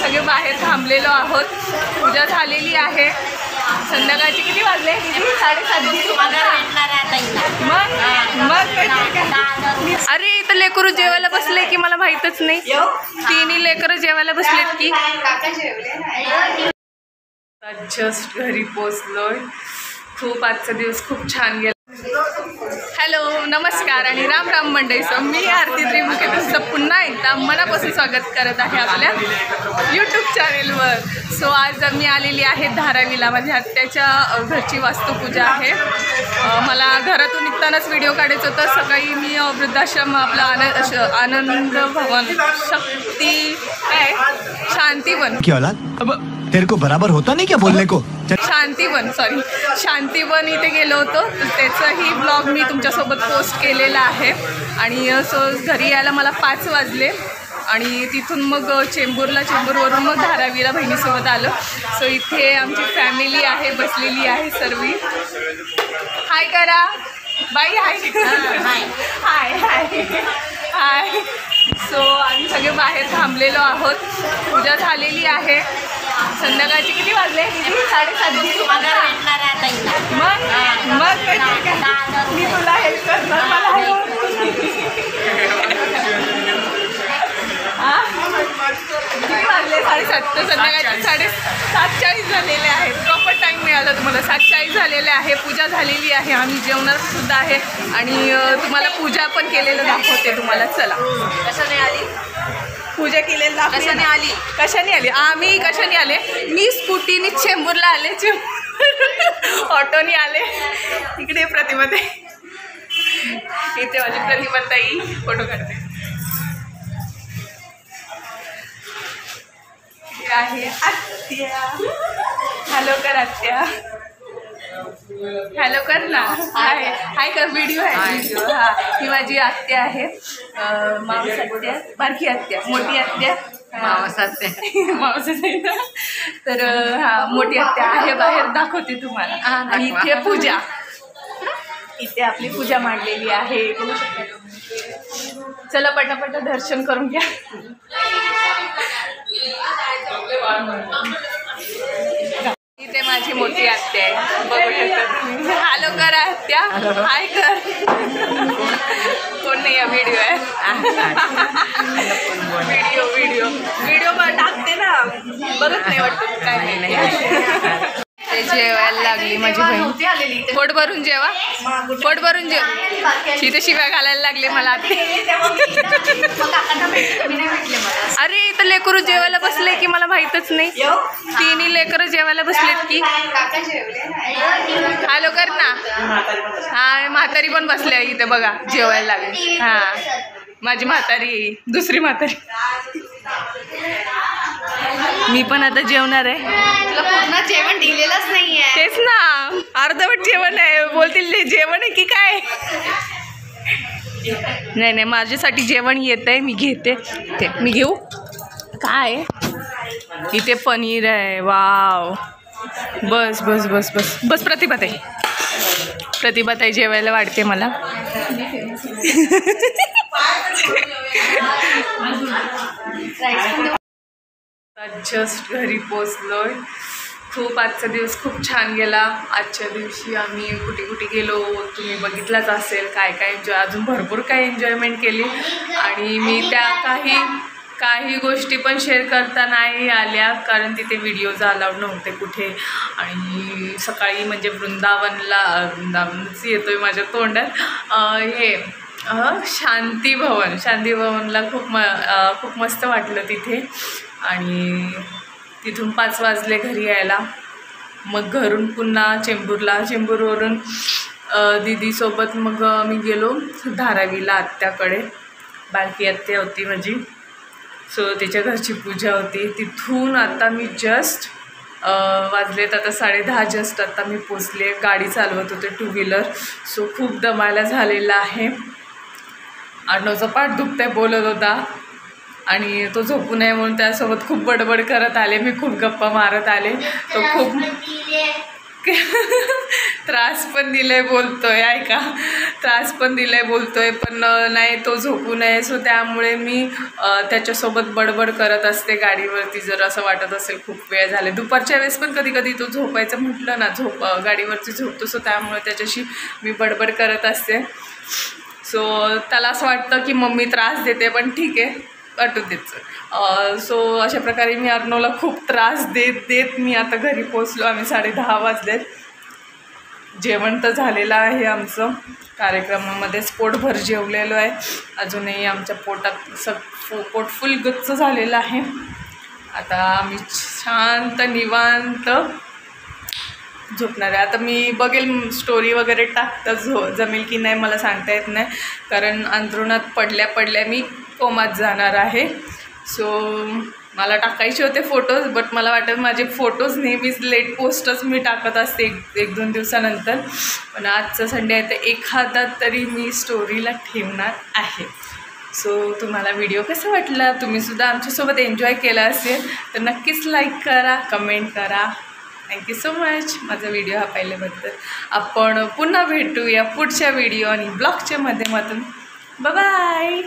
सगळे बाहेर थांबलेलो आहोत. पूजा झालेली आहे. संध्याकाळचे किती वाजले? 7:30. मग अरे इथं लेकरू जेवायला बसले की मला माहीतच नाही. तिन्ही लेकरं जेवायला बसलेत की. जस्ट घरी पोचलोय. खूप आजचा दिवस खूप छान गेला. हॅलो, नमस्कार आणि राम राम मंडळी. मी आरती त्रिमुखे तुमचं पुन्हा एकदा मनापासून स्वागत करत आहे आपल्या यूट्यूब चॅनेलवर. सो आज मी आलेली आहे धारावीला. माझ्या आत्याच्या घरची वास्तुपूजा आहे. मला घरातून निघतानाच व्हिडिओ काढायचं होतं. सकाळी मी वृद्धाश्रम आपला आनंद भवन शक्ती काय शांतीवन तेरे को बराबर होता नहीं क्या बोलने को. शांतीवन इथे गेलो होतो. त्याचंही ब्लॉग मी तुमच्यासोबत पोस्ट केलेला आहे. आणि सो घरी यायला मला 5 वाजले आणि तिथून मग चेंबूरवरून मग धारावीला बहिणीसोबत आलं. सो इथे आमची फॅमिली आहे, बसलेली आहे सर्व. हाय करा बाई. हाय हाय हाय. सो आम्ही सगळे बाहेर थांबलेलो आहोत. पूजा झालेली आहे. संध्याकाळचे किती वाजले? 7:30. मग मी तुला हेल्प करणार. मला किती वाजले? 7:30. तर संध्याकाळचे 7:40 झालेले आहेत. प्रॉपर टाईम मिळाला तुम्हाला. 7:40 झालेले आहे. पूजा झालेली आहे. आम्ही जेवणार सुद्धा आहे आणि तुम्हाला पूजा पण केलेलं दाखवते तुम्हाला. चला. कशाने आली पूजा केलेलं? कशाने आली? आम्ही कशाने आले? मी स्कूटीने चेंबूरला आले. ऑटोनी आले. इकडे प्रतिभाताई. इथे माझी प्रतिभाताई फोटो काढते. आहे आत्या. हॅलो कर आत्या. हॅलो कर ना. हाय कर. व्हिडिओ आहे. हां, ही माझी आत्या आहे. मावस आत्या, बारकी आत्या, मोठी आत्या, मावस आत्या. तर हां, मोठी आत्या आहे बाहेर. दाखवते तुम्हाला. आणि इथे पूजा. इथे आपली पूजा मांडलेली आहे. चला पटापट दर्शन करून घ्या. इथे माझी मोठी आत्या आहे. बघू शकता तुम्ही. हॅलो कर आत्या. हाय कर. कोण नाही. व्हिडिओ आहे. व्हिडिओ टाकते ना. बघत नाही वाटतं. काय नाही. जेवायला लागली माझी बहीण. पोट भरून जेवा. तिथे शिव्या घालायला लागले मला. अरे इथं लेकरू जेवायला बसले की मला माहीतच नाही. तिन्ही लेकरं जेवायला बसलेत की. हॅलो कर ना. हा, म्हातारी पण बसले इथे बघा जेवायला लागली. हा, माझी म्हातारी, दुसरी म्हातारी. मी पण आता जेवणार आहे. तुला पूर्ण जेवण दिलेलंच नाहीये. तेच ना, अर्धवट जेवण आहे. बोलतील जेवण आहे की काय. नाही, माझ्यासाठी जेवण येत आहे. मी घेते. ते मी घेऊ. काय इथे पनीर आहे. वाव. बस प्रतिभाताई जेवायला वाढते मला. जस्ट घरी पोचलोय. खूप आजचा दिवस खूप छान गेला. आजच्या दिवशी आम्ही कुठे गेलो तुम्ही बघितलाच असेल. काय एन्जॉय, अजून भरपूर काही एन्जॉयमेंट केली. आणि मी त्या काही गोष्टी पण शेअर करता नाही आल्या कारण तिथे व्हिडिओज अलाउड नव्हते कुठे. आणि सकाळी म्हणजे वृंदावनच येतोय माझ्या तोंडात. हे शांतीभवनला खूप मस्त वाटलं तिथे. आणि तिथून 5 वाजले घरी यायला. मग घरून पुन्हा चेंबूरवरून दीदीसोबत मग मी गेलो धारावीला आत्याकडे. बारकी आत्या होती माझी. सो त्याच्या घरची पूजा होती. तिथून आता मी जस्ट वाजलेत आता 10:30. जस्ट आता मी पोचले. गाडी चालवत होते 2 व्हीलर. सो खूप दमायला झालेला आहे. आडनवचा पाठ दुखतंय बोलत होता आणि तो झोपू नये म्हणून त्यासोबत खूप बडबड करत आले. मी खूप गप्पा मारत आले. तो खूप त्रास पण दिलाय बोलतोय, ऐका, त्रास पण दिलाय बोलतोय, पण नाही तो झोपू नये. सो त्यामुळे मी त्याच्यासोबत बडबड करत असते गाडीवरती. जर असं वाटत असेल खूप वेळ झाले, दुपारच्या वेळेस पण कधी कधी तो झोपायचं म्हटलं ना, गाडीवरती झोपतो. सो त्यामुळे त्याच्याशी मी बडबड करत असते. सो त्याला असं वाटतं की मम्मी त्रास देते, पण ठीक आहे, वाटू द्यायचं. सो अशा प्रकारे मी अर्णवला खूप त्रास देत मी आता घरी पोचलो. आम्ही 10:30 वाजलेत. जेवण तर झालेलं आहे आमचं. कार्यक्रमामध्येच पोटभर जेवलेलो आहे. अजूनही आमच्या पोटात पोट फुल गच्च झालेलं आहे. आता आम्ही शांत निवांत झोपणार आहे. आता मी बघेल स्टोरी वगैरे टाकता जमेल की नाही मला सांगता येत नाही, कारण अंथरुणात पडल्या मी कोमात जाणार आहे. सो मला टाकायचे होते फोटोज, बट मला वाटतं माझे फोटोज नेहमीच लेट पोस्टच मी टाकत असते एक 2 दिवसानंतर. पण आजचं संडे आहे तर एखादा तरी मी स्टोरीला ठेवणार आहे. सो तुम्हाला व्हिडिओ कसा वाटला, तुम्हीसुद्धा आमच्यासोबत एन्जॉय केला असेल तर नक्कीच लाईक करा, कमेंट करा. थँक्यू सो मच माझा व्हिडिओ हा पाहिल्याबद्दल. आपण पुन्हा भेटूया पुढच्या व्हिडिओ आणि ब्लॉगच्या माध्यमातून. बाय.